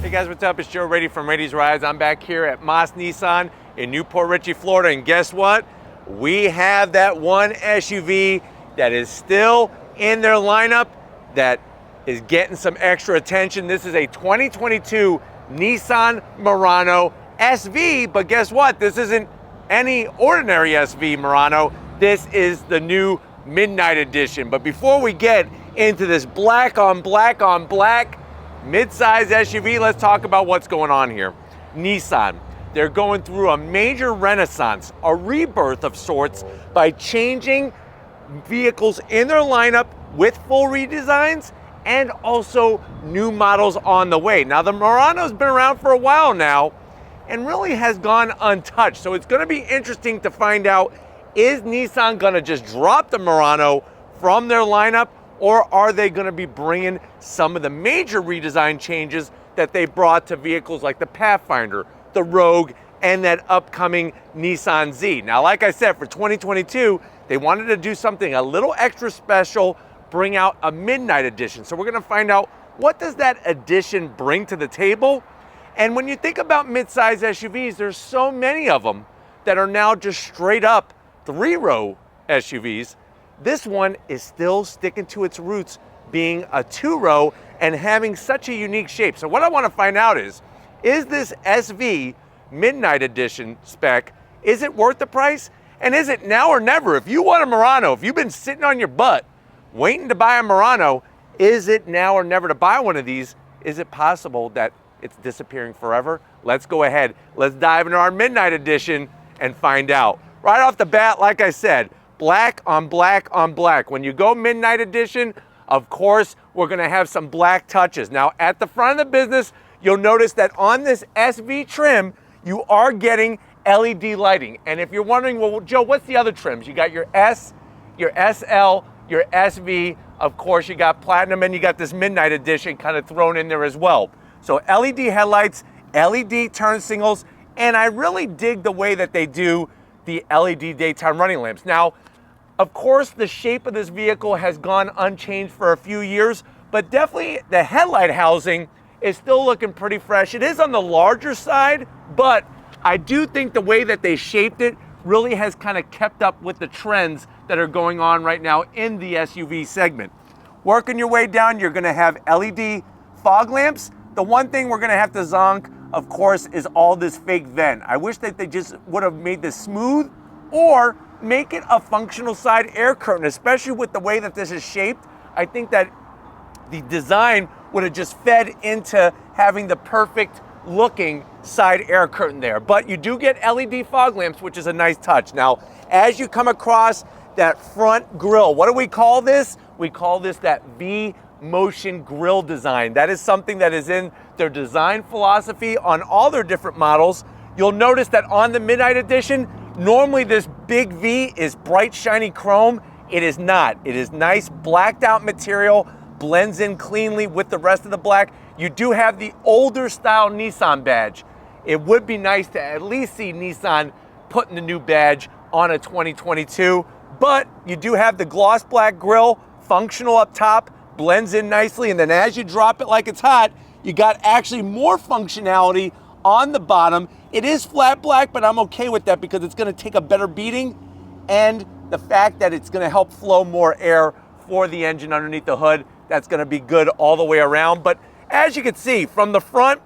Hey guys, what's up? It's Joe Raiti from Raiti's Rides. I'm back here at Moss Nissan in Newport Richey, Florida, and guess what? We have that one SUV that is still in their lineup that is getting some extra attention. This is a 2022 Nissan Murano SV, but guess what? This isn't any ordinary SV Murano. This is the new Midnight Edition. But before we get into this black on black on black mid-size SUV, let's talk about what's going on here. Nissan, they're going through a major renaissance, a rebirth of sorts, by changing vehicles in their lineup with full redesigns and also new models on the way. Now, the Murano's been around for a while now and really has gone untouched. So it's gonna be interesting to find out, is Nissan gonna just drop the Murano from their lineup, or are they gonna be bringing some of the major redesign changes that they brought to vehicles like the Pathfinder, the Rogue, and that upcoming Nissan Z? Now, like I said, for 2022, they wanted to do something a little extra special, bring out a Midnight Edition. So we're gonna find out, what does that edition bring to the table? And when you think about mid-size SUVs, there's so many of them that are now just straight up three-row SUVs. This one is still sticking to its roots, being a two-row and having such a unique shape. So what I want to find out is this SV Midnight Edition spec, is it worth the price? And is it now or never? If you want a Murano, if you've been sitting on your butt waiting to buy a Murano, is it now or never to buy one of these? Is it possible that it's disappearing forever? Let's go ahead. Let's dive into our Midnight Edition and find out. Right off the bat, like I said, black on black on black. When you go Midnight Edition, of course, we're gonna have some black touches. Now, at the front of the business, you'll notice that on this SV trim, you are getting LED lighting. And if you're wondering, well, Joe, what's the other trims? You got your S, your SL, your SV, of course, you got Platinum, and you got this Midnight Edition kind of thrown in there as well. So LED headlights, LED turn signals, and I really dig the way that they do the LED daytime running lamps. Now, of course, the shape of this vehicle has gone unchanged for a few years, but definitely the headlight housing is still looking pretty fresh. It is on the larger side, but I do think the way that they shaped it really has kind of kept up with the trends that are going on right now in the SUV segment. Working your way down, you're gonna have LED fog lamps. The one thing we're gonna have to zonk, of course, is all this fake vent. I wish that they just would have made this smooth or make it a functional side air curtain, especially with the way that this is shaped. I think that the design would have just fed into having the perfect looking side air curtain there. But you do get LED fog lamps, which is a nice touch. Now, as you come across that front grille, what do we call this? We call this that V-motion grille design. That is something that is in their design philosophy on all their different models. You'll notice that on the Midnight Edition, normally this big V is bright, shiny chrome. It is not. It is nice blacked out material, blends in cleanly with the rest of the black. You do have the older style Nissan badge. It would be nice to at least see Nissan putting the new badge on a 2022, but you do have the gloss black grille, functional up top, blends in nicely, and then as you drop it like it's hot, you got actually more functionality on the bottom. It is flat black, but I'm okay with that because it's gonna take a better beating, and the fact that it's gonna help flow more air for the engine underneath the hood, that's gonna be good all the way around. But as you can see, from the front,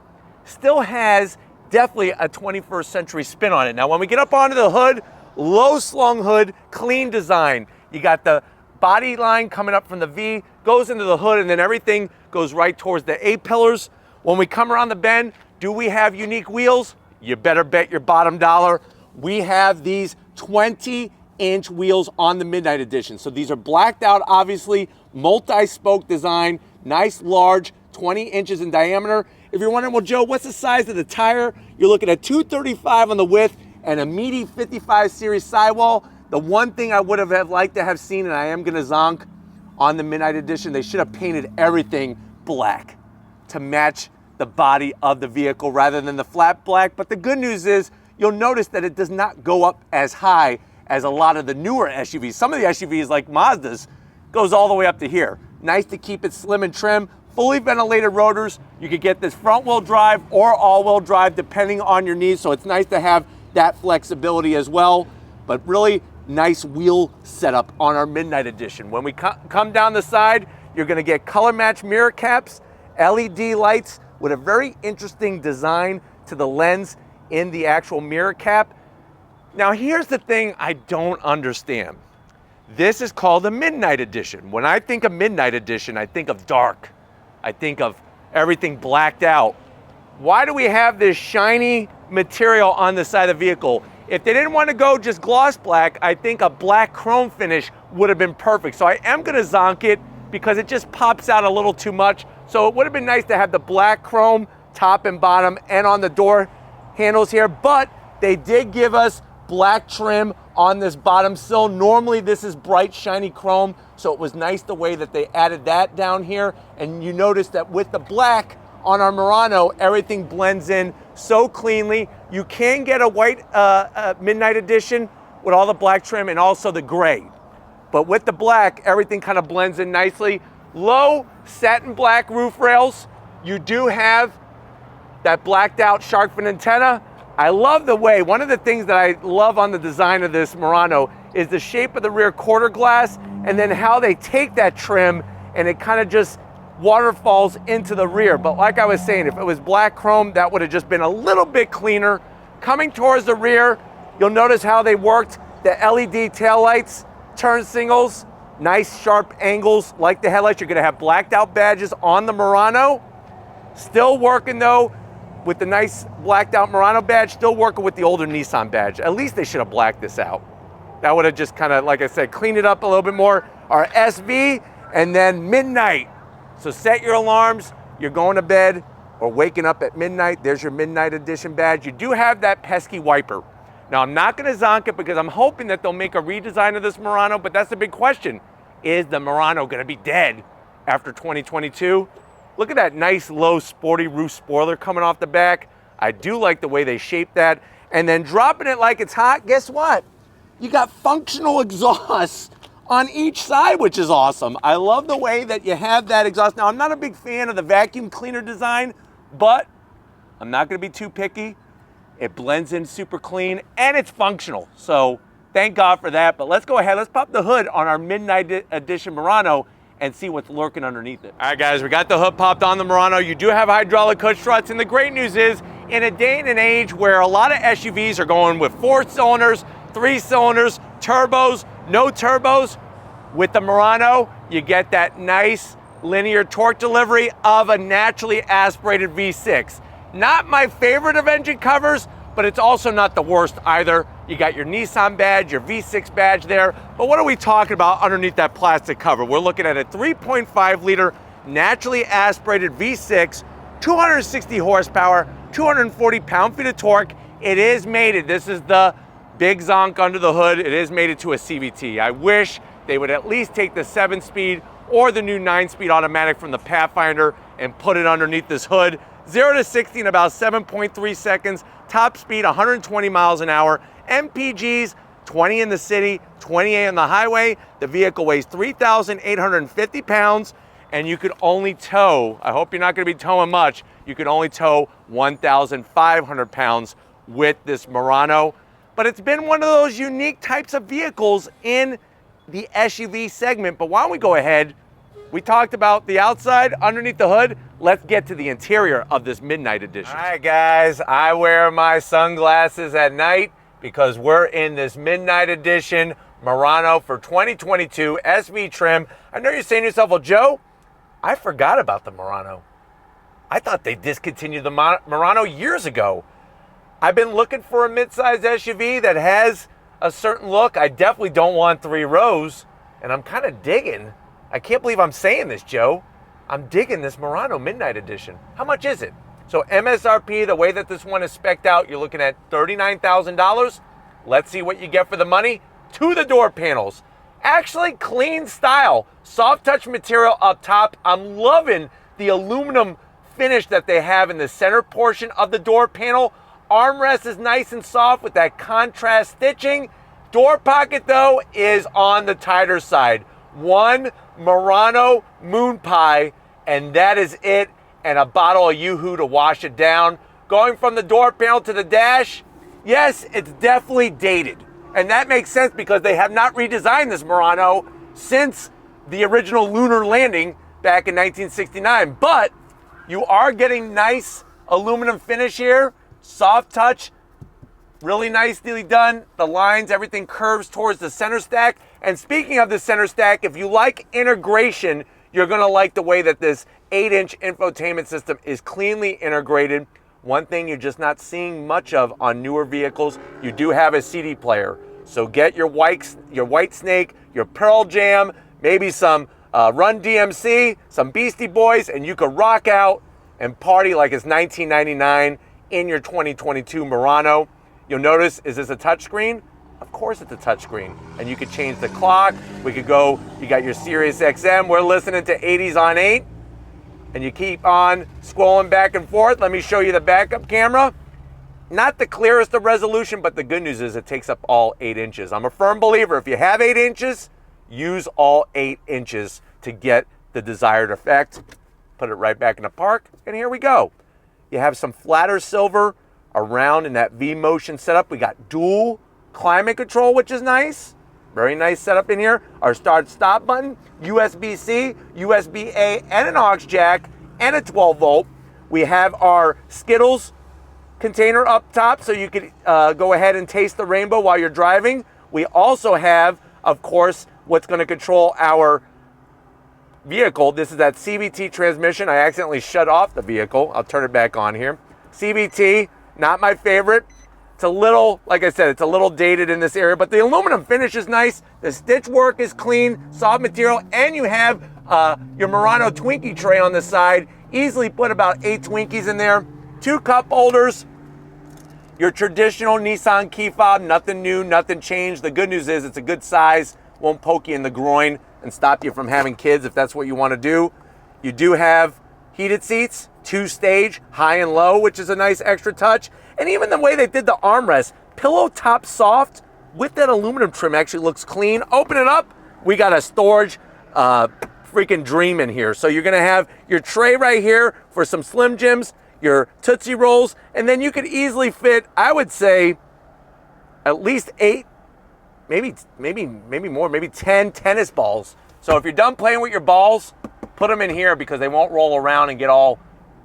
still has definitely a 21st century spin on it. Now, when we get up onto the hood, low slung hood, clean design. You got the body line coming up from the V, goes into the hood, and then everything goes right towards the A-pillars. When we come around the bend, do we have unique wheels? You better bet your bottom dollar. We have these 20-inch wheels on the Midnight Edition. So these are blacked out, obviously, multi-spoke design, nice, large, 20 inches in diameter. If you're wondering, well, Joe, what's the size of the tire? You're looking at 235 on the width and a meaty 55 series sidewall. The one thing I would have liked to have seen, and I am gonna zonk on the Midnight Edition, they should have painted everything black to match the body of the vehicle rather than the flat black. But the good news is you'll notice that it does not go up as high as a lot of the newer SUVs. Some of the SUVs like Mazda's goes all the way up to here. Nice to keep it slim and trim. fully ventilated rotors. You could get this front wheel drive or all wheel drive depending on your needs. So it's nice to have that flexibility as well, but really nice wheel setup on our Midnight Edition. When we come down the side, you're gonna get color match mirror caps, LED lights with a very interesting design to the lens in the actual mirror cap. Now here's the thing I don't understand. This is called a Midnight Edition. When I think of Midnight Edition, I think of dark. I think of everything blacked out. Why do we have this shiny material on the side of the vehicle? If they didn't want to go just gloss black, I think a black chrome finish would have been perfect. So I am gonna zonk it because it just pops out a little too much. So it would have been nice to have the black chrome top and bottom and on the door handles here, but they did give us black trim on this bottom sill. Normally this is bright shiny chrome, so it was nice the way that they added that down here. And you notice that with the black on our Murano, everything blends in so cleanly. You can get a white Midnight Edition with all the black trim and also the gray. But with the black, everything kind of blends in nicely. Low satin black roof rails. You do have that blacked out shark fin antenna. I love the way, one of the things that I love on the design of this Murano is the shape of the rear quarter glass and then how they take that trim and it kind of just waterfalls into the rear. But like I was saying, if it was black chrome, that would have just been a little bit cleaner. Coming towards the rear, you'll notice how they worked the LED taillights, turn signals, nice sharp angles like the headlights. You're gonna have blacked out badges on the Murano. Still working though with the nice blacked out Murano badge, still working with the older Nissan badge. At least they should have blacked this out. That would have just kind of, like I said, cleaned it up a little bit more. Our SV and then midnight. So set your alarms, you're going to bed or waking up at midnight. There's your Midnight Edition badge. You do have that pesky wiper. Now I'm not gonna zonk it because I'm hoping that they'll make a redesign of this Murano, but that's the big question. Is the Murano gonna be dead after 2022? Look at that nice low sporty roof spoiler coming off the back. I do like the way they shaped that. And then dropping it like it's hot, guess what? You got functional exhaust on each side, which is awesome. I love the way that you have that exhaust. Now I'm not a big fan of the vacuum cleaner design, but I'm not gonna be too picky. It blends in super clean and it's functional. So thank God for that. But let's go ahead, let's pop the hood on our Midnight Edition Murano and see what's lurking underneath it. All right guys, we got the hood popped on the Murano. You do have hydraulic hood struts, and the great news is, in a day and an age where a lot of SUVs are going with 4 cylinders, 3 cylinders, turbos, no turbos, with the Murano, you get that nice linear torque delivery of a naturally aspirated V6. Not my favorite of engine covers, but it's also not the worst either. You got your Nissan badge, your V6 badge there, but what are we talking about underneath that plastic cover? We're looking at a 3.5 liter naturally aspirated V6, 260 horsepower, 240 pound-feet of torque. It is mated, this is the big zonk under the hood, it is mated to a CVT. I wish they would at least take the 7-speed or the new 9-speed automatic from the Pathfinder and put it underneath this hood. 0 to 60 in about 7.3 seconds, top speed 120 miles an hour, MPGs 20 in the city, 28 on the highway. The vehicle weighs 3,850 pounds, and you could only tow, I hope you're not gonna be towing much, you could only tow 1,500 pounds with this Murano. But it's been one of those unique types of vehicles in the SUV segment. But why don't we go ahead, we talked about the outside, underneath the hood, let's get to the interior of this Midnight Edition. All right guys, I wear my sunglasses at night because we're in this Midnight Edition Murano for 2022 SV trim. I know you're saying to yourself, well Joe, I forgot about the Murano. I thought they discontinued the Murano years ago. I've been looking for a mid-size SUV that has a certain look. I definitely don't want 3 rows, and I'm kind of digging. I can't believe I'm saying this, Joe. I'm digging this Murano Midnight Edition. How much is it? So MSRP, the way that this one is spec'd out, you're looking at $39,000. Let's see what you get for the money. To the door panels. Actually clean style. Soft touch material up top. I'm loving the aluminum finish that they have in the center portion of the door panel. Armrest is nice and soft with that contrast stitching. Door pocket though is on the tighter side. One Murano moon pie and that is it, and a bottle of Yoo-Hoo to wash it down. Going from the door panel to the dash, yes, it's definitely dated. And that makes sense because they have not redesigned this Murano since the original lunar landing back in 1969. But you are getting nice aluminum finish here, soft touch, really nicely done. The lines, everything curves towards the center stack. And speaking of the center stack, if you like integration, you're gonna like the way that this 8-inch infotainment system is cleanly integrated. One thing you're just not seeing much of on newer vehicles, you do have a CD player. So get your White Snake, your Pearl Jam, maybe some Run DMC, some Beastie Boys, and you could rock out and party like it's 1999 in your 2022 Murano. You'll notice, is this a touchscreen? Of course it's a touchscreen. And you could change the clock. We could go, you got your Sirius XM. We're listening to 80s on 8. And you keep on scrolling back and forth. Let me show you the backup camera. Not the clearest of resolution, but the good news is it takes up all 8 inches. I'm a firm believer, if you have 8 inches, use all 8 inches to get the desired effect. Put it right back in the park, and here we go. You have some flatter silver around in that V-motion setup. We got dual climate control, which is nice. Very nice setup in here. Our start-stop button, USB-C, USB-A, and an aux jack, and a 12-volt. We have our Skittles container up top, so you could go ahead and taste the rainbow while you're driving. We also have, of course, what's going to control our vehicle. This is that CVT transmission. I accidentally shut off the vehicle. I'll turn it back on here. CVT, not my favorite. It's a little, like I said, it's a little dated in this area, but the aluminum finish is nice. The stitch work is clean, soft material, and you have your Murano Twinkie tray on the side. Easily put about 8 Twinkies in there. 2 cup holders. Your traditional Nissan key fob, nothing new, nothing changed. The good news is it's a good size, won't poke you in the groin and stop you from having kids if that's what you want to do. You do have heated seats, 2-stage, high and low, which is a nice extra touch. And even the way they did the armrest, pillow top soft with that aluminum trim actually looks clean. Open it up, we got a storage freaking dream in here. So you're gonna have your tray right here for some Slim Jims, your Tootsie Rolls, and then you could easily fit, I would say, at least 8, maybe more, maybe 10 tennis balls. So if you're done playing with your balls, put them in here because they won't roll around and get all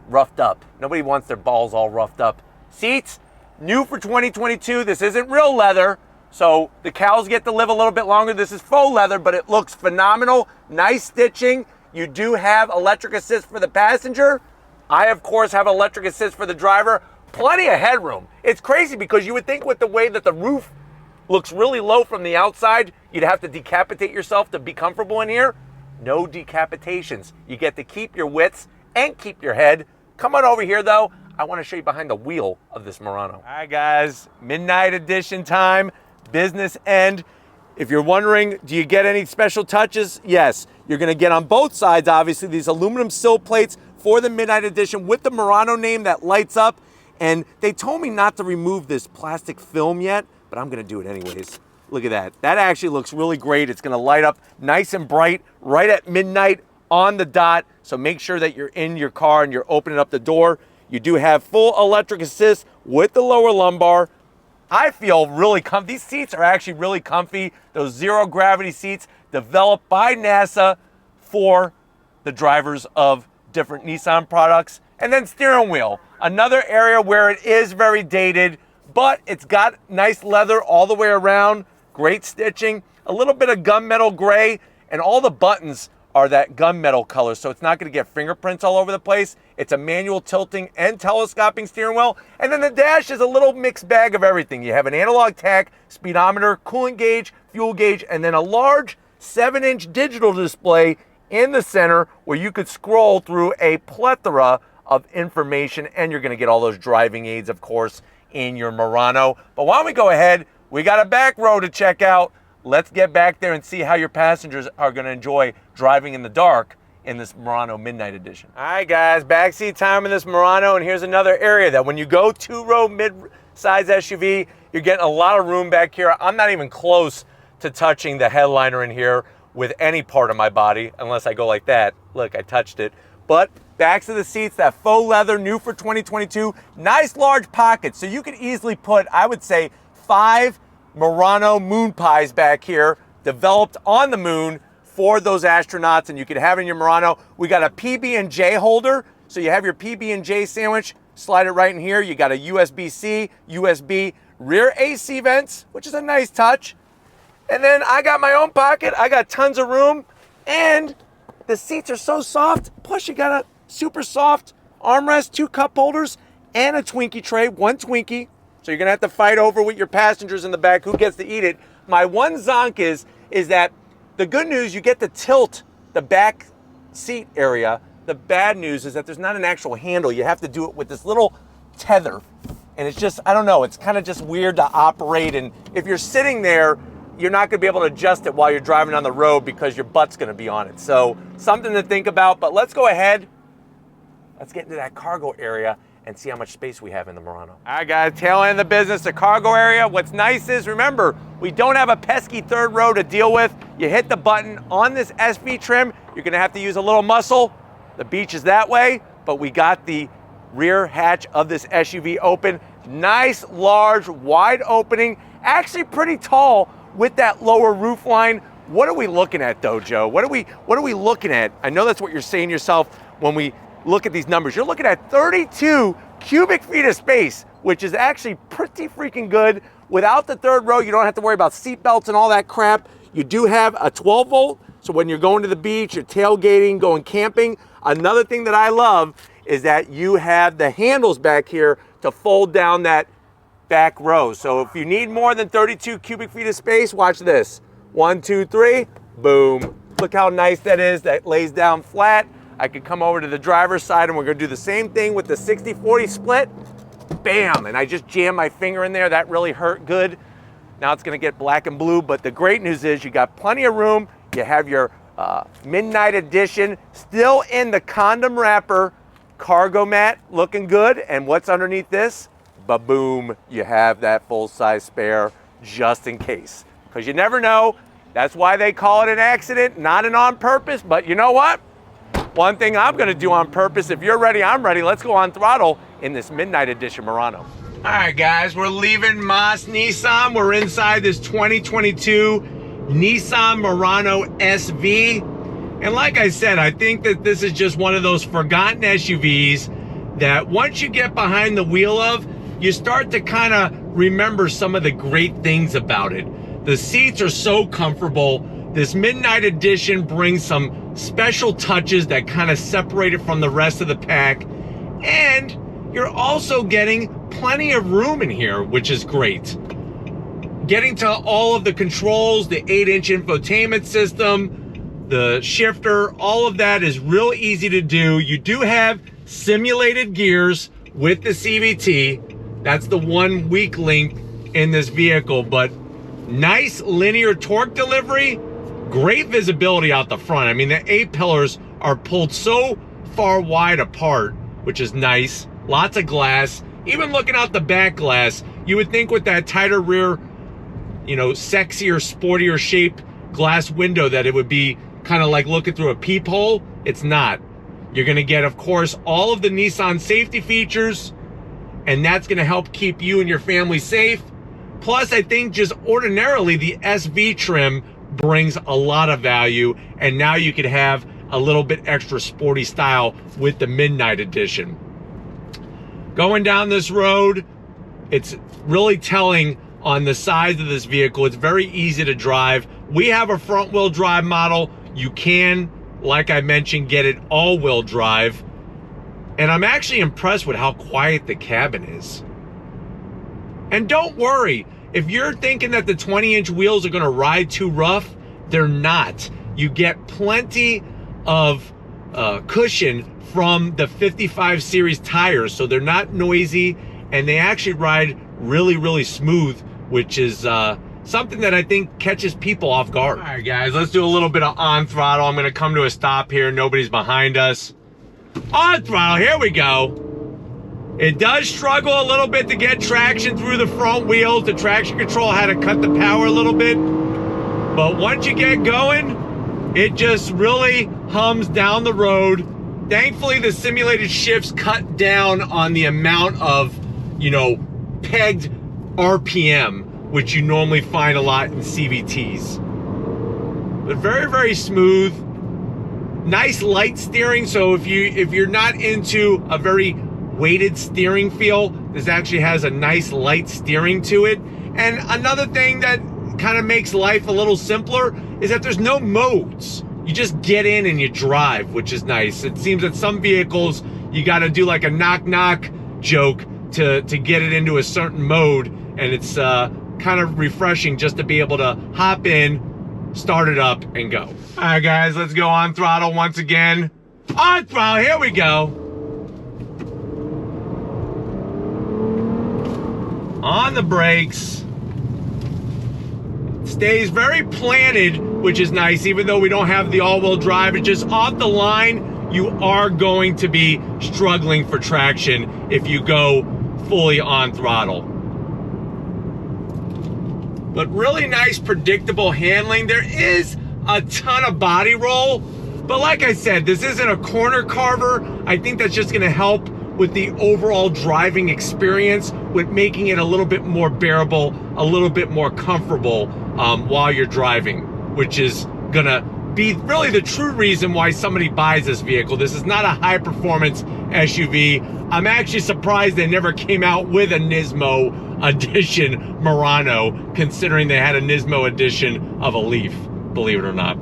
roughed up. Nobody wants their balls all roughed up. Seats, new for 2022. This isn't real leather, so the cows get to live a little bit longer. This is faux leather, but it looks phenomenal. Nice stitching. You do have electric assist for the passenger. I, of course, have electric assist for the driver. Plenty of headroom. It's crazy because you would think with the way that the roof looks really low from the outside, you'd have to decapitate yourself to be comfortable in here. No decapitations. You get to keep your widths and keep your head. Come on over here, though. I want to show you behind the wheel of this Murano. All right, guys, Midnight Edition time, business end. If you're wondering, do you get any special touches? Yes, you're gonna get on both sides, obviously, these aluminum sill plates for the Midnight Edition with the Murano name that lights up. And they told me not to remove this plastic film yet, but I'm gonna do it anyways. Look at that. That actually looks really great. It's gonna light up nice and bright right at midnight on the dot. So make sure that you're in your car and you're opening up the door. You do have full electric assist with the lower lumbar. I feel really comfy. These seats are actually really comfy. Those zero gravity seats developed by NASA for the drivers of different Nissan products. And then steering wheel, another area where it is very dated, but it's got nice leather all the way around, great stitching, a little bit of gunmetal gray, and all the buttons are that gunmetal color, so it's not gonna get fingerprints all over the place. It's a manual tilting and telescoping steering wheel. And then the dash is a little mixed bag of everything. You have an analog tach, speedometer, coolant gauge, fuel gauge, and then a large 7-inch digital display in the center where you could scroll through a plethora of information, and you're gonna get all those driving aids, of course, in your Murano. But why don't we go ahead, we got a back row to check out. Let's get back there and see how your passengers are gonna enjoy driving in the dark in this Murano Midnight Edition. All right, guys, backseat time in this Murano, and here's another area that when you go 2-row mid-size SUV, you're getting a lot of room back here. I'm not even close to touching the headliner in here with any part of my body, unless I go like that. Look, I touched it. But backs of the seats, that faux leather, new for 2022. Nice large pockets, so you could easily put, I would say, 5 Murano moon pies back here, developed on the moon for those astronauts, and you could have it in your Murano. We got a PB&J holder, so you have your PB&J sandwich, slide it right in here. You got a USB-C, USB, rear AC vents, which is a nice touch. And then I got my own pocket. I got tons of room, and the seats are so soft. Plus you got a super soft armrest, 2 cup holders, and a Twinkie tray, 1 Twinkie. So you're gonna have to fight over with your passengers in the back who gets to eat it. My one zonk is that the good news, you get to tilt the back seat area. The bad news is that there's not an actual handle. You have to do it with this little tether. And it's just, I don't know, it's kind of just weird to operate. And if you're sitting there, you're not gonna be able to adjust it while you're driving on the road because your butt's gonna be on it. So something to think about, but let's go ahead. Let's get into that cargo area and see how much space we have in the Murano. All right, guys, tail end of the business, the cargo area. What's nice is, remember, we don't have a pesky third row to deal with. You hit the button on this SV trim, you're gonna have to use a little muscle. The beach is that way, but we got the rear hatch of this SUV open. Nice, large, wide opening, actually pretty tall with that lower roof line. What are we looking at though, Joe? What are we looking at? I know that's what you're saying yourself when we look at these numbers. You're looking at 32 cubic feet of space, which is actually pretty freaking good. Without the third row, you don't have to worry about seat belts and all that crap. You do have a 12 volt, so when you're going to the beach, you're tailgating, going camping. Another thing that I love is that you have the handles back here to fold down that back row. So if you need more than 32 cubic feet of space, watch this. 1, 2, 3, boom. Look how nice that is. That lays down flat. I could come over to the driver's side and we're gonna do the same thing with the 60-40 split. Bam, and I just jammed my finger in there. That really hurt good. Now it's gonna get black and blue, but the great news is you got plenty of room. You have your Midnight Edition, still in the condom wrapper cargo mat, looking good. And what's underneath this? Ba-boom, you have that full-size spare just in case. Because you never know. That's why they call it an accident, not an on purpose, but you know what? One thing I'm gonna do on purpose, if you're ready, I'm ready. Let's go on throttle in this Midnight Edition Murano. All right, guys, we're leaving Moss Nissan. We're inside this 2022 Nissan Murano SV. And like I said, I think that this is just one of those forgotten SUVs that once you get behind the wheel of, you start to kind of remember some of the great things about it. The seats are so comfortable. This Midnight Edition brings some special touches that kind of separate it from the rest of the pack. And you're also getting plenty of room in here, which is great. Getting to all of the controls, the 8-inch infotainment system, the shifter, all of that is real easy to do. You do have simulated gears with the CVT. That's the one weak link in this vehicle, but nice linear torque delivery. Great visibility out the front. I mean, the A-pillars are pulled so far wide apart, which is nice. Lots of glass. Even looking out the back glass, you would think with that tighter rear, you know, sexier, sportier shape glass window that it would be kind of like looking through a peephole. It's not. You're gonna get, of course, all of the Nissan safety features, and that's gonna help keep you and your family safe. Plus, I think just ordinarily the SV trim brings a lot of value, and now you could have a little bit extra sporty style with the Midnight Edition. Going down this road, it's really telling on the size of this vehicle. It's very easy to drive. We have a front wheel drive model. You can, like I mentioned, get it all wheel drive. And I'm actually impressed with how quiet the cabin is. And don't worry, if you're thinking that the 20-inch wheels are gonna ride too rough, they're not. You get plenty of cushion from the 55 series tires, so they're not noisy, and they actually ride really, really smooth, which is something that I think catches people off guard. All right, guys, let's do a little bit of on throttle. I'm gonna come to a stop here. Nobody's behind us. On throttle, here we go. It does struggle a little bit to get traction through the front wheels. The traction control had to cut the power a little bit. But once you get going, it just really hums down the road. Thankfully, the simulated shifts cut down on the amount of, you know, pegged RPM, which you normally find a lot in CVTs. But very, very smooth. Nice light steering, so if you're not into a very weighted steering feel, this actually has a nice light steering to it. And another thing that kind of makes life a little simpler is that there's no modes. You just get in and you drive, which is nice. It seems that some vehicles, you gotta do like a knock-knock joke to get it into a certain mode, and it's kind of refreshing just to be able to hop in, start it up, and go. All right, guys, let's go on throttle once again. On throttle, here we go. On the brakes. Stays very planted, which is nice, even though we don't have the all-wheel drive. It's just off the line, you are going to be struggling for traction if you go fully on throttle. But really nice, predictable handling. There is a ton of body roll, but like I said, this isn't a corner carver. I think that's just gonna help with the overall driving experience, with making it a little bit more bearable, a little bit more comfortable while you're driving, which is gonna be really the true reason why somebody buys this vehicle. This is not a high performance SUV. I'm actually surprised they never came out with a Nismo Edition Murano, considering they had a Nismo Edition of a Leaf, believe it or not.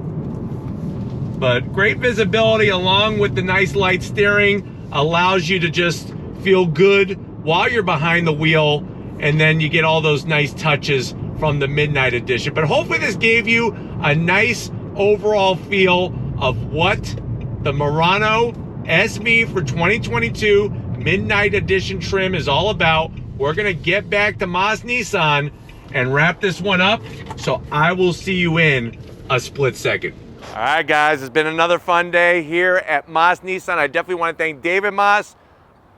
But great visibility along with the nice light steering allows you to just feel good while you're behind the wheel, and then you get all those nice touches from the Midnight Edition. But hopefully this gave you a nice overall feel of what the Murano SV for 2022 Midnight Edition trim is all about. We're gonna get back to Moss Nissan and wrap this one up, so I will see you in a split second. All right, guys, it's been another fun day here at Moss Nissan. I definitely want to thank David Moss,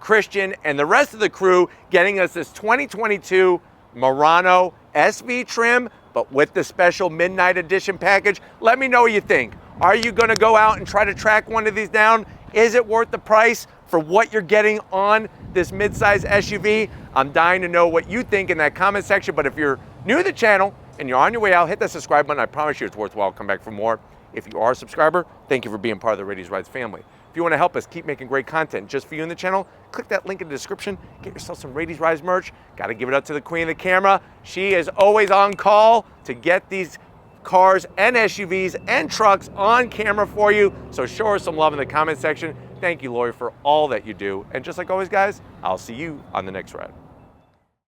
Christian, and the rest of the crew getting us this 2022 Murano SV trim, but with the special Midnight Edition package. Let me know what you think. Are you going to go out and try to track one of these down? Is it worth the price for what you're getting on this midsize SUV? I'm dying to know what you think in that comment section, but if you're new to the channel and you're on your way out, hit that subscribe button. I promise you it's worthwhile. Come back for more. If you are a subscriber, thank you for being part of the Raity's Rides family. If you want to help us keep making great content just for you in the channel, click that link in the description. Get yourself some Raity's Rides merch. Got to give it up to the queen of the camera. She is always on call to get these cars and SUVs and trucks on camera for you. So show her some love in the comment section. Thank you, Lori, for all that you do. And just like always, guys, I'll see you on the next ride.